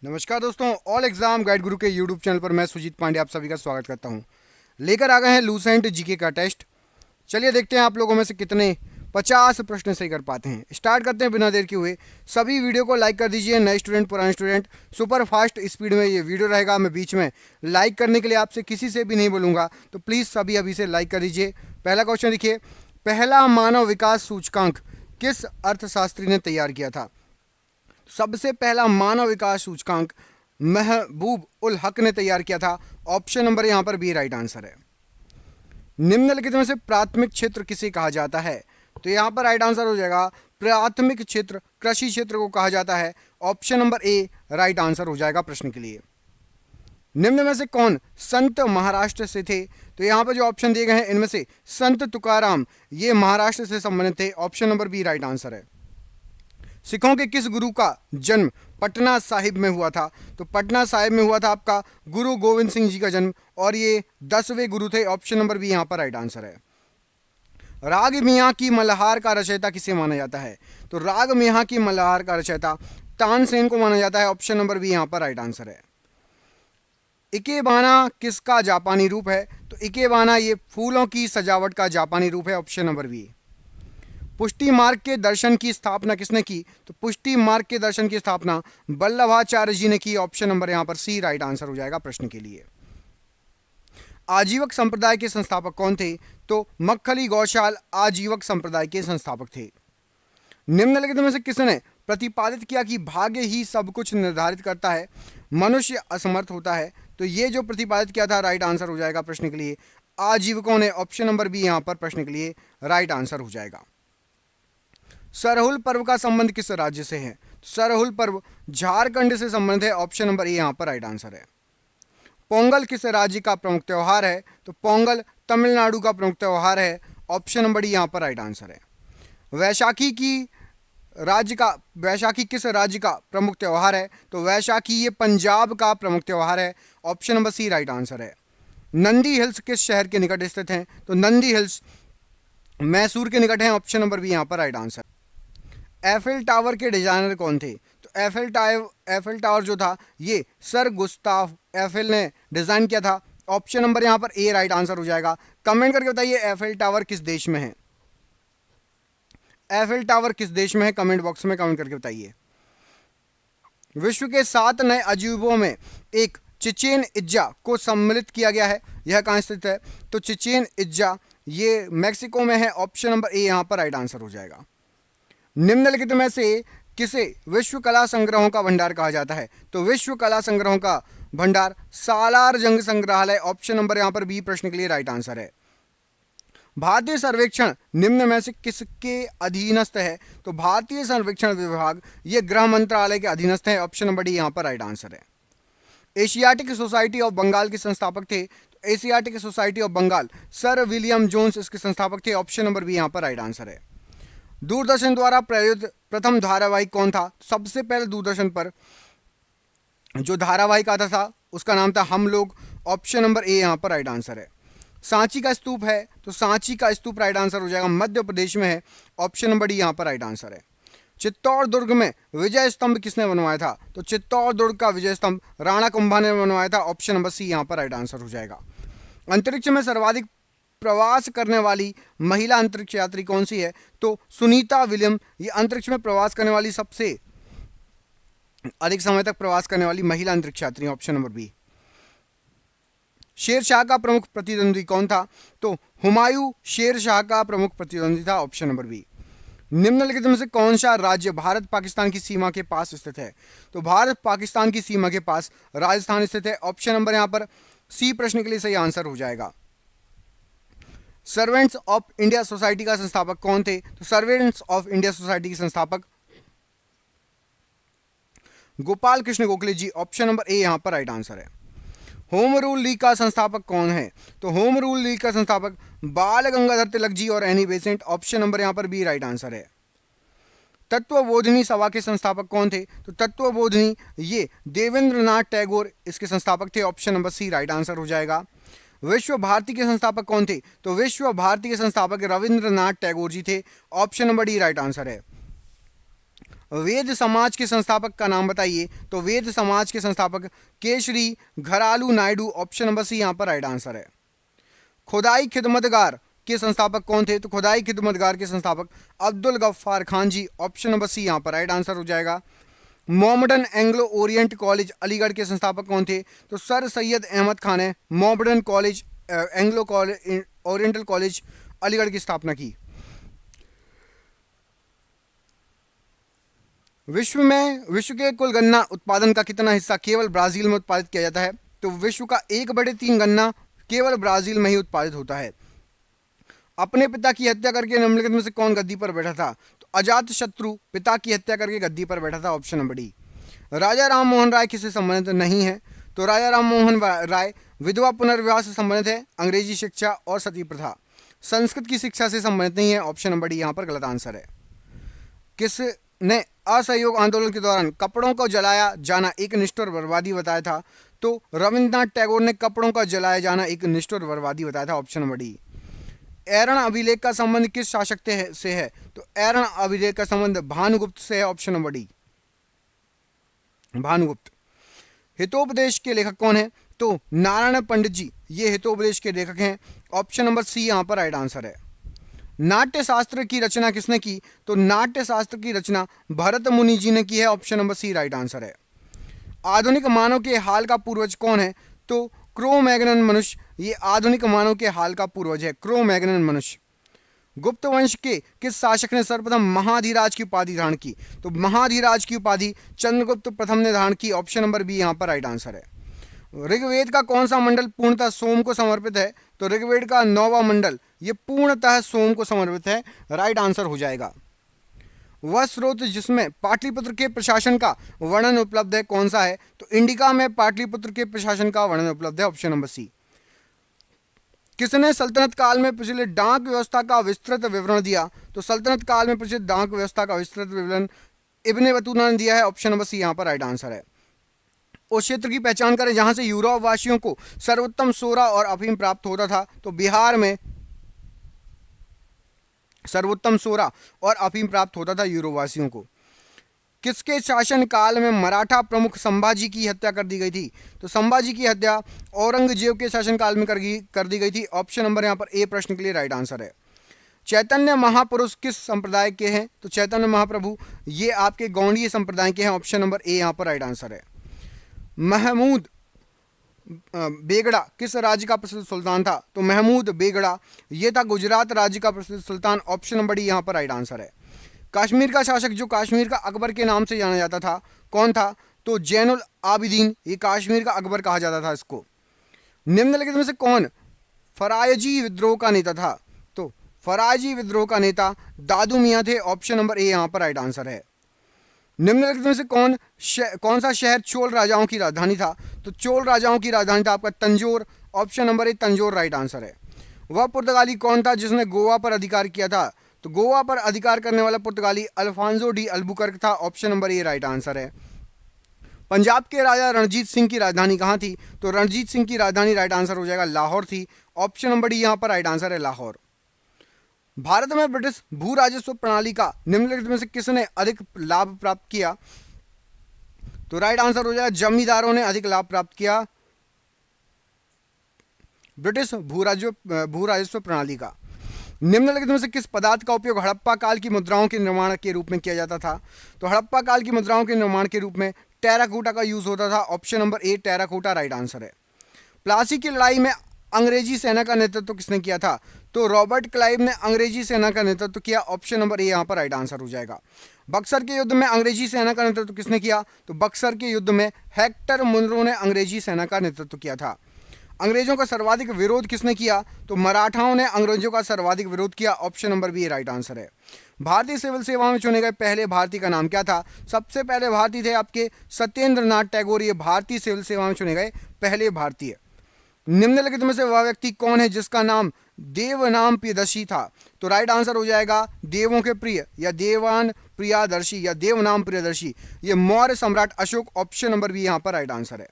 नमस्कार दोस्तों, all exam guide गुरु के यूट्यूब चैनल पर मैं सुजीत पांडे आप सभी का स्वागत करता हूं। लेकर आ गए हैं लूसेंट जीके का टेस्ट। चलिए देखते हैं आप लोगों में से कितने 50 प्रश्न सही कर पाते हैं। स्टार्ट करते हैं बिना देर के हुए। सभी वीडियो को लाइक कर दीजिए। नए स्टूडेंट, पुराने स्टूडेंट, सुपर फास्ट स्पीड में ये वीडियो रहेगा। मैं बीच में लाइक करने के लिए आपसे किसी से भी नहीं बोलूँगा, तो प्लीज़ सभी अभी से लाइक कर दीजिए। पहला क्वेश्चन देखिए, पहला मानव विकास सूचकांक किस अर्थशास्त्री ने तैयार किया था? सबसे पहला मानव विकास सूचकांक महबूब उल हक ने तैयार किया था। ऑप्शन नंबर यहां पर बी राइट आंसर है। निम्नलिखित में से प्राथमिक क्षेत्र किसे कहा जाता है? तो यहां पर राइट आंसर हो जाएगा प्राथमिक क्षेत्र कृषि क्षेत्र को कहा जाता है। Option number A right answer हो जाएगा प्रश्न के लिए। निम्न में से कौन संत महाराष्ट्र से थे? तो यहां पर जो ऑप्शन दिए गए हैं इनमें से संत तुकाराम ये महाराष्ट्र से संबंधित थे। Option number b right answer है। सिखों के किस गुरु का जन्म पटना साहिब में हुआ था? तो पटना साहिब में हुआ था आपका गुरु गोविंद सिंह जी का जन्म, और ये 10वें गुरु थे। ऑप्शन नंबर बी यहां पर राइट आंसर है। राग मियाँ की मल्हार का रचयिता किसे माना जाता है? तो राग मियाँ की मल्हार का रचयिता तानसेन को माना जाता है। ऑप्शन नंबर बी यहां पर राइट आंसर है। इकेबाना किसका जापानी रूप है? तो इकेबाना ये फूलों की सजावट का जापानी रूप है। Option number b. पुष्टि मार्ग के दर्शन की स्थापना किसने की? तो पुष्टि मार्ग के दर्शन की स्थापना वल्लभाचार्य जी ने की। ऑप्शन नंबर यहां पर सी राइट आंसर हो जाएगा प्रश्न के लिए। आजीवक संप्रदाय के संस्थापक कौन थे? तो मक्खली गौशाल आजीवक संप्रदाय के संस्थापक थे। निम्नलिखित में से किसने प्रतिपादित किया कि भाग्य ही सब कुछ निर्धारित करता है, मनुष्य असमर्थ होता है? तो ये जो प्रतिपादित किया था राइट आंसर हो जाएगा प्रश्न के लिए आजीवकों ने। ऑप्शन नंबर बी यहां पर प्रश्न के लिए राइट आंसर हो जाएगा। सरहुल पर्व का संबंध किस राज्य से है? सरहुल पर्व झारखंड से संबंधित है। ऑप्शन नंबर ए यहां पर राइट आंसर है। पोंगल किस राज्य का प्रमुख त्योहार है? तो पोंगल तमिलनाडु का प्रमुख त्योहार है। ऑप्शन नंबर डी यहां पर राइट आंसर है। वैशाखी किस राज्य का प्रमुख त्योहार है? तो वैशाखी ये पंजाब का प्रमुख त्योहार है। Option number c right answer है। नंदी हिल्स किस शहर के निकट स्थित हैं? तो नंदी हिल्स मैसूर के निकट हैं। ऑप्शन नंबर बी यहां पर राइट आंसर। एफिल टावर के डिजाइनर कौन थे? तो एफिल टावर जो था ये सर गुस्ताव एफिल ने डिजाइन किया था। ऑप्शन नंबर यहां पर ए राइट आंसर हो जाएगा। कमेंट करके बताइए एफिल टावर किस देश में है? एफिल टावर किस देश में है? कमेंट बॉक्स में कमेंट करके बताइए। विश्व के 7 नए अजूबों में एक चिचेन इज्जा को सम्मिलित किया गया है। यह कहां स्थित है? तो चिचेन इज्जा ये मैक्सिको में है। ऑप्शन नंबर ए यहां पर राइट आंसर हो जाएगा। निम्नलिखित में से किसे विश्व कला संग्रहों का भंडार कहा जाता है? तो विश्व कला संग्रहों का भंडार सालार जंग संग्रहालय। ऑप्शन नंबर यहां पर बी प्रश्न के लिए राइट आंसर है। भारतीय सर्वेक्षण निम्न में से किसके अधीनस्थ है? तो भारतीय सर्वेक्षण विभाग ये गृह मंत्रालय के अधीनस्थ है। ऑप्शन नंबर डी यहां पर राइट आंसर है। एशियाटिक सोसाइटी ऑफ बंगाल के संस्थापक थे? तो Asiatic Society of Bengal Sir William Jones इसके संस्थापक थे। ऑप्शन नंबर बी यहां पर राइट आंसर है। दूरदर्शन द्वारा प्रायोजित प्रथम धारावाहिक कौन था? सबसे पहले दूरदर्शन पर जो धारावाहिक आता था उसका नाम था हम लोग। ऑप्शन नंबर ए यहां पर राइट आंसर है। सांची का स्तूप है? तो सांची का स्तूप राइट आंसर हो जाएगा, मध्य प्रदेश में है। ऑप्शन नंबर डी यहां पर राइट आंसर है। चित्तौड़ दुर्ग में विजय स्तंभ किसने बनवाया था? तो चित्तौड़ दुर्ग का विजय स्तंभ राणा कुंभा ने बनवाया था। ऑप्शन नंबर सी यहां पर राइट आंसर हो जाएगा। अंतरिक्ष में सर्वाधिक प्रवास करने वाली महिला अंतरिक्ष यात्री कौन सी है? तो सुनीता विलियम ये अंतरिक्ष में प्रवास करने वाली सबसे अधिक समय तक प्रवास करने वाली महिला अंतरिक्ष यात्री। Option number b. Sher Shah का प्रमुख प्रतिद्वंदी कौन था? तो हुमायूं शेर शाह का प्रमुख प्रतिद्वंदी था। Option number b. निम्नलिखित में से कौन सा राज्य भारत पाकिस्तान की सीमा के पास स्थित है? तो भारत पाकिस्तान की सीमा के पास राजस्थान स्थित है। ऑप्शन नंबर यहां पर सी प्रश्न के लिए सही आंसर हो जाएगा। सर्वेंट्स ऑफ इंडिया सोसाइटी का संस्थापक कौन थे? तो सर्वेंट्स ऑफ इंडिया सोसाइटी के संस्थापक गोपाल कृष्ण गोखले जी। ऑप्शन नंबर ए यहां पर राइट आंसर है। होम रूल लीग का संस्थापक कौन है? तो होम रूल लीग का संस्थापक बाल गंगाधर तिलक जी और एनी बेसेंट। ऑप्शन नंबर यहां पर बी राइट आंसर है। तत्वबोधिनी सभा के संस्थापक कौन थे? तो तत्वबोधिनी ये देवेंद्रनाथ टैगोर इसके संस्थापक थे। Option number c right answer हो जाएगा। विश्व भारती के संस्थापक कौन थे? तो विश्व भारती के संस्थापक रविंद्रनाथ टैगोर जी थे। Option number D right answer है। वेद समाज के संस्थापक का नाम बताइए। तो वेद समाज के संस्थापक Keshari Gharalu Naidu, option number C यहाँ पर राइट आंसर है। खुदाई खिदमतगार के संस्थापक कौन थे? तो खुदाई खिदमतगार के संस्थापक अब्दुल गफ्फार खान जी, ऑप्शन नंबर सी यहाँ पर राइट आंसर हो जाएगा। Mohammedan Anglo Orient college Aligarh के संस्थापक कौन थे? तो सर सैयद अहमद खान है। Mohammedan college Anglo oriental college Aligarh की स्थापना की। विश्व के कुल गन्ना उत्पादन का कितना हिस्सा केवल ब्राजील में उत्पादित किया जाता है? तो विश्व का 1/3 गन्ना केवल ब्राजील में ही उत्पादित होता है। अपने पिता की हत्या करके निम्नलिखित में से कौन गद्दी पर बैठा था? तो अजात शत्रु पिता की हत्या करके गद्दी पर बैठा था, ऑप्शन नंबर डी। राजा राम मोहन राय किससे संबंधित नहीं है? तो राजा राम मोहन राय विधवा पुनर्विवाह से संबंधित है, अंग्रेजी शिक्षा और सती प्रथा। संस्कृत की शिक्षा से संबंधित नहीं है, ऑप्शन नंबर डी यहाँ पर गलत आंसर है। किसने असहयोग आंदोलन के दौरान कपड़ों को जलाया जाना एक निष्ठुर बर्बादी बताया था? तो रविन्द्रनाथ टैगोर ने कपड़ों का जलाया जाना एक निष्ठुर बर्बादी बताया था, ऑप्शन नंबर डी। एरण अभिलेख का संबंध किस शासक से है? तो एरण अभिलेख का संबंध भानुगुप्त से है, option number D Bhanugupta. Hitopadesha के लेखक कौन है? तो नारायण पंडित जी ये हितोपदेश के लेखक हैं, ऑप्शन नंबर सी यहाँ पर राइट आंसर है। नाट्य शास्त्र की रचना किसने की? तो नाट्य शास्त्र की रचना भरत मुनि जी ने की है, option number c right answer है। आधुनिक मानव के हाल का पूर्वज कौन है? तो क्रो मैग्नन मनुष्य ये आधुनिक मानव के हाल का पूर्वज है, क्रो मैग्नन मनुष्य। गुप्त वंश के किस शासक ने सर्वप्रथम महाधिराज की उपाधि धारण की? तो महाधिराज की उपाधि चंद्रगुप्त प्रथम ने धारण की, ऑप्शन नंबर बी यहाँ पर राइट आंसर है। ऋग्वेद का कौन सा मंडल पूर्णतः सोम को समर्पित है? तो ऋग्वेद का 9वां मंडल ये पूर्णतः सोम को समर्पित है, राइट आंसर हो जाएगा। वह स्रोत जिसमें पाटलिपुत्र के प्रशासन का वर्णन उपलब्ध है कौन सा है? तो इंडिका में पाटलिपुत्र के प्रशासन का वर्णन उपलब्ध है, ऑप्शन नंबर सी। किसने सल्तनत काल में प्रचलित डाक व्यवस्था का विस्तृत विवरण दिया? तो सल्तनत काल में प्रचलित डाक व्यवस्था का विस्तृत विवरण इब्ने बतूता ने दिया है, ऑप्शन नंबर सी यहाँ पर राइट आंसर है। उस क्षेत्र की पहचान करें जहां से यूरोप वासियों को सर्वोत्तम सोरा और अफीम प्राप्त होता था। तो बिहार में सर्वोत्तम सोरा और अफीम प्राप्त होता था यूरोप वासियों को। किसके शासन काल में मराठा प्रमुख संभाजी की हत्या कर दी गई थी? तो संभाजी की हत्या औरंगजेब के शासन काल में कर दी गई थी, ऑप्शन नंबर यहाँ पर ए प्रश्न के लिए राइट आंसर है। चैतन्य महापुरुष किस संप्रदाय के हैं? तो चैतन्य महाप्रभु ये आपके गौड़ीय संप्रदाय के हैं, ऑप्शन नंबर ए यहाँ पर राइट आंसर है। महमूद बेगड़ा किस राज्य का प्रसिद्ध सुल्तान था? तो महमूद बेगड़ा ये था गुजरात राज्य का प्रसिद्ध सुल्तान, ऑप्शन नंबर डी यहाँ पर राइट आंसर है। कश्मीर का शासक जो कश्मीर का अकबर के नाम से जाना जाता था कौन था? तो जैनुल आबिदीन ये कश्मीर का अकबर कहा जाता था इसको। निम्नलिखित में से कौन फरायजी विद्रोह का नेता था? तो फरायजी विद्रोह का नेता दादू मियाँ थे, ऑप्शन नंबर ए यहाँ पर राइट आंसर है। निम्नलिखित में से कौन सा शहर चोल राजाओं की राजधानी था? तो चोल राजाओं की राजधानी था आपका Tanjore, option number A Tanjore right answer है। वह पुर्तगाली कौन था जिसने गोवा पर अधिकार किया था? तो गोवा पर अधिकार करने वाला पुर्तगाली अल्फांसो डी अल्बुकर्क था, option number A right answer है। पंजाब के राजा रणजीत सिंह की राजधानी कहाँ थी? तो रणजीत सिंह की राजधानी राइट आंसर हो जाएगा लाहौर थी, ऑप्शन नंबर डी यहाँ पर राइट आंसर है लाहौर। भारत में ब्रिटिश भू राजस्व प्रणाली का निम्नलिखित में से किसने अधिक लाभ प्राप्त किया? तो राइट आंसर हो जाएगा जमींदारों ने अधिक लाभ प्राप्त किया ब्रिटिश भू राजस्व प्रणाली का। निम्नलिखित में से किस पदार्थ का उपयोग हड़प्पा काल की मुद्राओं के निर्माण के रूप में किया जाता था? तो हड़प्पा काल की मुद्राओं के निर्माण के रूप में टेराकोटा का यूज होता था, option number A terracotta right answer है। प्लासी की लड़ाई में अंग्रेजी सेना का नेतृत्व किसने किया था? तो रॉबर्ट क्लाइव ने अंग्रेजी सेना का नेतृत्व किया, ऑप्शन नंबर ए यहाँ पर राइट आंसर हो जाएगा। बक्सर के युद्ध में अंग्रेजी सेना का नेतृत्व किसने किया? तो बक्सर के युद्ध में हेक्टर मुनरो ने अंग्रेजी सेना का नेतृत्व किया था। अंग्रेजों का सर्वाधिक विरोध किसने किया? तो मराठाओं ने अंग्रेजों का सर्वाधिक विरोध किया, option number b right answer है। भारतीय सिविल सेवा में चुने गए पहले भारतीय का नाम क्या था? सबसे पहले भारतीय थे आपके सत्येंद्र नाथ टैगोर, ये भारतीय सिविल सेवा में चुने गए पहले भारतीय। निम्नलिखित में से वह व्यक्ति कौन है जिसका नाम देवनाम प्रियदर्शी था? तो राइट आंसर हो जाएगा देवों के प्रिय या देवान प्रियदर्शी या देवनाम प्रियदर्शी, ये मौर्य सम्राट अशोक, ऑप्शन नंबर बी यहाँ पर राइट आंसर है।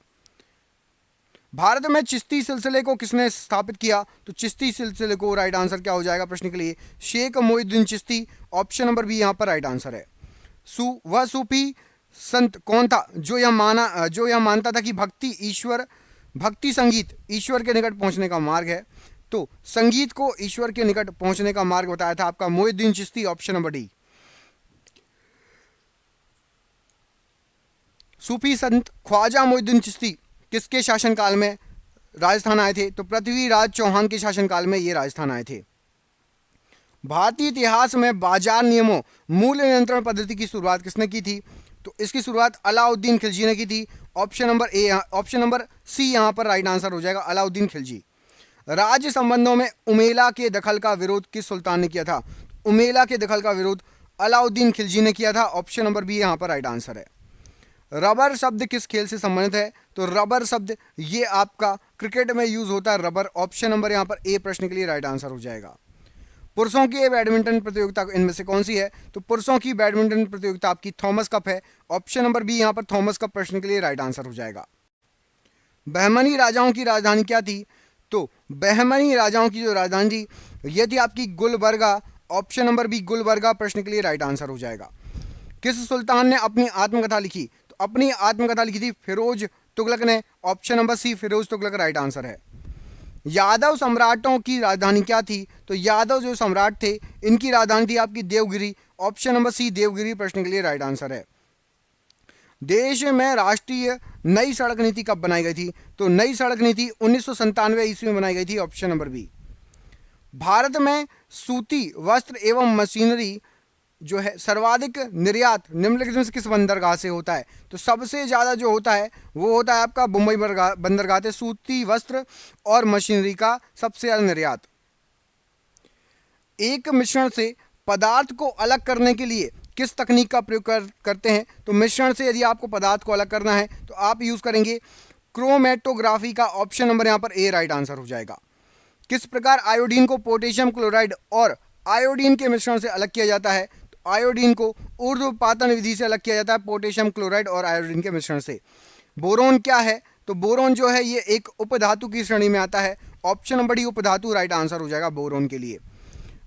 भारत में चिश्ती सिलसिले को किसने स्थापित किया? तो चिश्ती सिलसिले को राइट आंसर क्या हो जाएगा प्रश्न के लिए? Sheikh Moinuddin Chishti, option number b यहाँ पर राइट आंसर है। वह सूफी संत कौन था जो यह मानता था कि भक्ति संगीत ईश्वर के निकट पहुंचने का मार्ग है? तो संगीत को ईश्वर के निकट पहुंचने का मार्ग बताया था आपका Moinuddin Chishti, option number D. सूफी संत ख्वाजा मोइनुद्दीन चिश्ती किसके शासनकाल में राजस्थान आए थे? तो पृथ्वीराज चौहान के शासनकाल में ये राजस्थान आए थे। भारतीय इतिहास में बाजार नियमों मूल्य नियंत्रण पद्धति की शुरुआत किसने की थी? तो इसकी शुरुआत अलाउद्दीन खिलजी ने की थी। ऑप्शन नंबर सी यहाँ पर राइट आंसर हो जाएगा, अलाउद्दीन खिलजी। राज्य संबंधों में उमेला के दखल का विरोध किस सुल्तान ने किया था? उमेला के दखल का विरोध अलाउद्दीन खिलजी ने किया था। ऑप्शन नंबर बी यहाँ पर राइट आंसर है। रबर शब्द किस खेल से संबंधित है? तो रबर शब्द ये आपका क्रिकेट में यूज होता है, रबर। ऑप्शन नंबर यहाँ पर ए प्रश्न के लिए राइट आंसर हो जाएगा। पुरुषों की बैडमिंटन प्रतियोगिता इनमें से कौन सी है? तो पुरुषों की बैडमिंटन प्रतियोगिता आपकी थॉमस कप है। ऑप्शन नंबर बी यहाँ पर थॉमस कप प्रश्न के लिए राइट आंसर हो जाएगा। बहमनी राजाओं की राजधानी क्या थी? तो बहमनी राजाओं की जो राजधानी थी यह थी आपकी Gulbarga. Option number b Gulbarga प्रश्न के लिए राइट आंसर हो जाएगा। किस सुल्तान ने अपनी आत्मकथा लिखी? तो अपनी आत्मकथा लिखी थी फिरोज तुगलक ने। Option number c Firoz Tughlaq right answer है। यादव सम्राटों की राजधानी क्या थी? तो यादव जो सम्राट थे इनकी राजधानी थी आपकी Devagiri. Option number c Devagiri प्रश्न के लिए राइट आंसर है। देश में राष्ट्रीय नई सड़क नीति कब बनाई गई थी? तो नई सड़क नीति 1997 ईस्वी में बनाई गई थी। Option number B. भारत में सूती वस्त्र एवं मशीनरी जो है सर्वाधिक निर्यात निम्नलिखित में से किस बंदरगाह से होता है? तो सबसे ज़्यादा जो होता है वो होता है आपका मुंबई बंदरगाह से सूती वस्त्र और मशीनरी का सबसे ज़्यादा निर्यात। एक मिश्रण से पदार्थ को अलग करने के लिए किस तकनीक का प्रयोग करते हैं? तो मिश्रण से यदि आपको पदार्थ को अलग करना है तो आप यूज़ करेंगे क्रोमेटोग्राफी का। ऑप्शन नंबर यहाँ पर ए राइट आंसर हो जाएगा। किस प्रकार आयोडीन को पोटेशियम क्लोराइड और आयोडीन के मिश्रण से अलग किया जाता है? आयोडीन को ऊर्ध्वपातन विधि से अलग किया जाता है पोटेशियम क्लोराइड और आयोडीन के मिश्रण से। बोरोन क्या है? तो बोरोन जो है ये एक उपधातु की श्रेणी में आता है। ऑप्शन नंबर डी उपधातु राइट आंसर हो जाएगा बोरोन के लिए।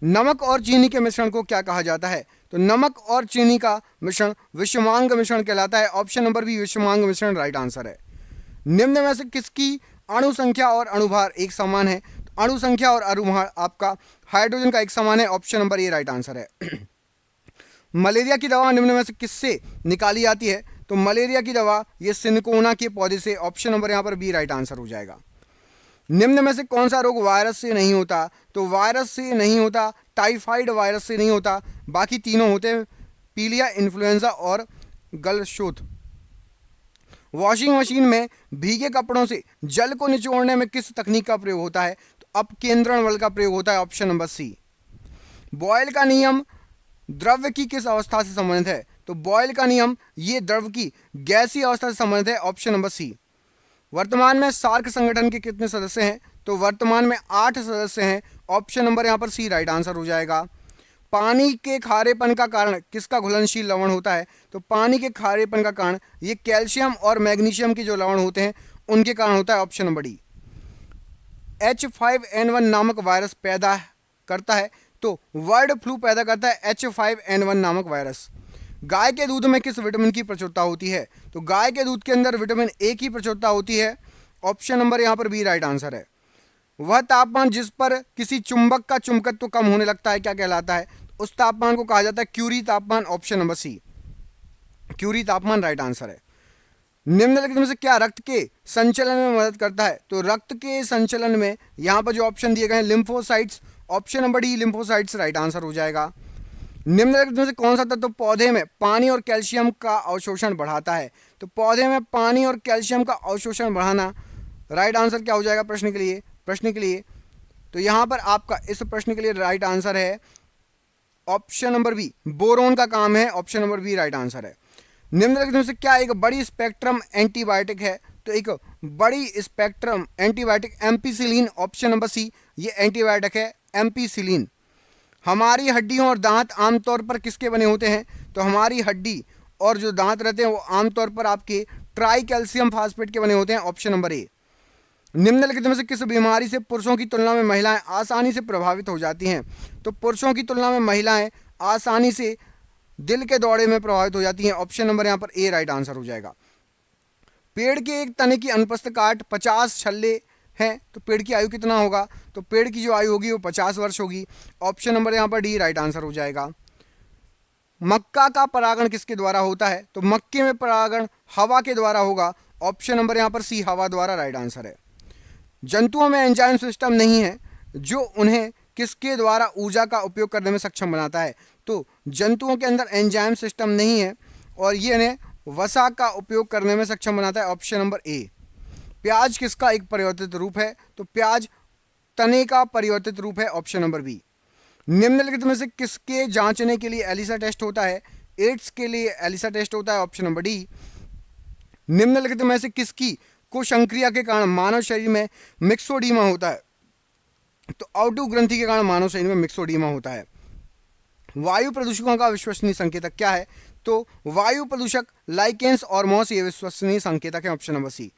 नमक और चीनी के मिश्रण को क्या कहा जाता है? तो नमक और चीनी का मिश्रण विषमांग मिश्रण कहलाता है। ऑप्शन नंबर बी विषमांग मिश्रण राइट आंसर है। निम्न में से किसकी अणु संख्या और अणुभार एक समान है? तो अणु संख्या और अणुभार आपका हाइड्रोजन का एक समान है। Option number A right answer है। मलेरिया की दवा निम्न में से किससे निकाली जाती है? तो मलेरिया की दवा ये सिनकोना के पौधे से। ऑप्शन नंबर यहाँ पर बी राइट आंसर हो जाएगा। निम्न में से कौन सा रोग वायरस से नहीं होता? तो वायरस से नहीं होता, टाइफाइड वायरस से नहीं होता, बाकी तीनों होते हैं, पीलिया, इन्फ्लुएंजा और गलशोथ। वॉशिंग मशीन में भीगे कपड़ों से जल को निचोड़ने में किस तकनीक का प्रयोग होता है? तो अपकेंद्रण बल का प्रयोग होता है। ऑप्शन नंबर सी। बॉयल का नियम द्रव्य की किस अवस्था से संबंधित है? तो बॉयल का नियम ये द्रव्य की गैसीय अवस्था से संबंधित है। Option number c. वर्तमान में सार्क संगठन के कितने सदस्य हैं? तो वर्तमान में 8 सदस्य हैं। ऑप्शन नंबर यहाँ पर सी राइट आंसर हो जाएगा। पानी के खारेपन का कारण किसका घुलनशील लवण होता है? तो पानी के खारेपन का कारण ये कैल्शियम और मैग्नीशियम के जो लवण होते हैं उनके कारण होता है। Option number D. H5N1 नामक वायरस पैदा करता है? तो बर्ड फ्लू पैदा करता है H5N1 नामक वायरस। गाय के दूध में किस विटामिन की प्रचुरता होती है? तो गाय के दूध के अंदर विटामिन ए की प्रचुरता होती है। ऑप्शन नंबर यहाँ पर बी राइट आंसर है। वह तापमान जिस पर किसी चुंबक का चुंबकत्व कम होने लगता है क्या कहलाता है? उस तापमान को कहा जाता है क्यूरी तापमान। ऑप्शन नंबर सी क्यूरी तापमान राइट आंसर है। निम्नलिखित में से क्या रक्त के संचलन में मदद करता है? तो रक्त के संचलन में यहाँ पर जो ऑप्शन दिए गए हैं lymphocytes. Option number D lymphocytes right answer हो जाएगा। निम्नलिखित में से कौन सा तत्व पौधे में पानी और कैल्शियम का अवशोषण बढ़ाता है? तो पौधे में पानी और कैल्शियम का अवशोषण बढ़ाना राइट आंसर क्या हो जाएगा प्रश्न के लिए? तो यहाँ पर आपका इस प्रश्न के लिए राइट आंसर है ऑप्शन नंबर बी बोरोन का काम है। Option number b right answer है। निम्नलिखित में से क्या एक बड़ी स्पेक्ट्रम एंटीबायोटिक है? तो एक बड़ी spectrum antibiotic ampicillin. Option number c ये एंटीबायोटिक है एम्पीसिलिन। हमारी हड्डियों और दांत आमतौर पर किसके बने होते हैं? तो हमारी हड्डी और जो दांत रहते हैं वो आमतौर पर आपके ट्राई कैल्शियम फास्फेट के बने होते हैं। Option number A. निम्नलिखित में से किस बीमारी से पुरुषों की तुलना में महिलाएं आसानी से प्रभावित हो जाती हैं? तो पुरुषों की तुलना में महिलाएं आसानी से दिल के दौरे में प्रभावित हो जाती हैं। ऑप्शन नंबर यहाँ पर ए राइट आंसर हो जाएगा। पेड़ के एक तने की अनुप्रस्थ काट 50 छल्ले हैं, तो पेड़ की आयु कितना होगा? तो पेड़ की जो आयु होगी वो 50 वर्ष होगी। ऑप्शन नंबर यहाँ पर डी राइट आंसर हो जाएगा। मक्का का परागण किसके द्वारा होता है? तो मक्के में परागण हवा के द्वारा होगा। ऑप्शन नंबर यहाँ पर सी हवा द्वारा राइट आंसर है। जंतुओं में एंजाइम सिस्टम नहीं है जो उन्हें किसके द्वारा ऊर्जा का उपयोग करने में सक्षम बनाता है? तो जंतुओं के अंदर एंजाइम सिस्टम नहीं है और ये इन्हें वसा का उपयोग करने में सक्षम बनाता है। Option number A. प्याज किसका एक परिवर्तित रूप है? तो प्याज तने का परिवर्तित रूप है। Option number b. निम्नलिखित में से किसके जांचने के लिए एलिसा टेस्ट होता है? एड्स के लिए एलिसा टेस्ट होता है। Option number D. निम्नलिखित में से किसकी कोशंक्रिया के कारण मानव शरीर में मिक्सोडीमा होता है? तो आउटू ग्रंथि के कारण मानव शरीर में मिक्सोडीमा होता है। वायु प्रदूषकों का विश्वसनीय संकेतक क्या है? तो वायु प्रदूषक लाइकेंस और मॉस ये विश्वसनीय संकेतक है। Option number c.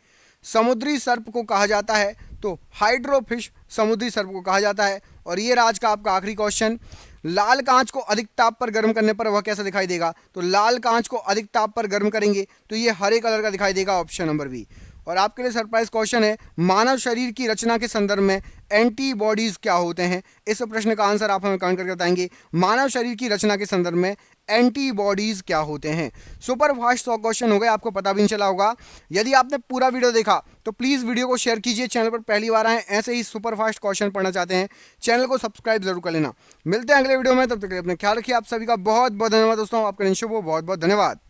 समुद्री सर्प को कहा जाता है? तो हाइड्रोफिश समुद्री सर्प को कहा जाता है। और ये आज का आपका आखिरी क्वेश्चन, लाल कांच को अधिक ताप पर गर्म करने पर वह कैसा दिखाई देगा? तो लाल कांच को अधिक ताप पर गर्म करेंगे तो ये हरे कलर का दिखाई देगा। Option number b. और आपके लिए सरप्राइज क्वेश्चन है, मानव शरीर की रचना के संदर्भ में एंटीबॉडीज क्या होते हैं? इस प्रश्न का आंसर आप हमें कमेंट करके बताएंगे। मानव शरीर की रचना के संदर्भ में एंटीबॉडीज क्या होते हैं? सुपर फास्ट 100 क्वेश्चन हो गए, आपको पता भी नहीं चला होगा। यदि आपने पूरा वीडियो देखा तो प्लीज़ वीडियो को शेयर कीजिए। चैनल पर पहली बार आए, ऐसे ही सुपर फास्ट क्वेश्चन पढ़ना चाहते हैं, चैनल को सब्सक्राइब जरूर कर लेना। मिलते हैं अगले वीडियो में, तब तक अपने ख्याल रखिए। आप सभी का बहुत बहुत धन्यवाद दोस्तों, आपका दिन शुभ हो। बहुत बहुत धन्यवाद।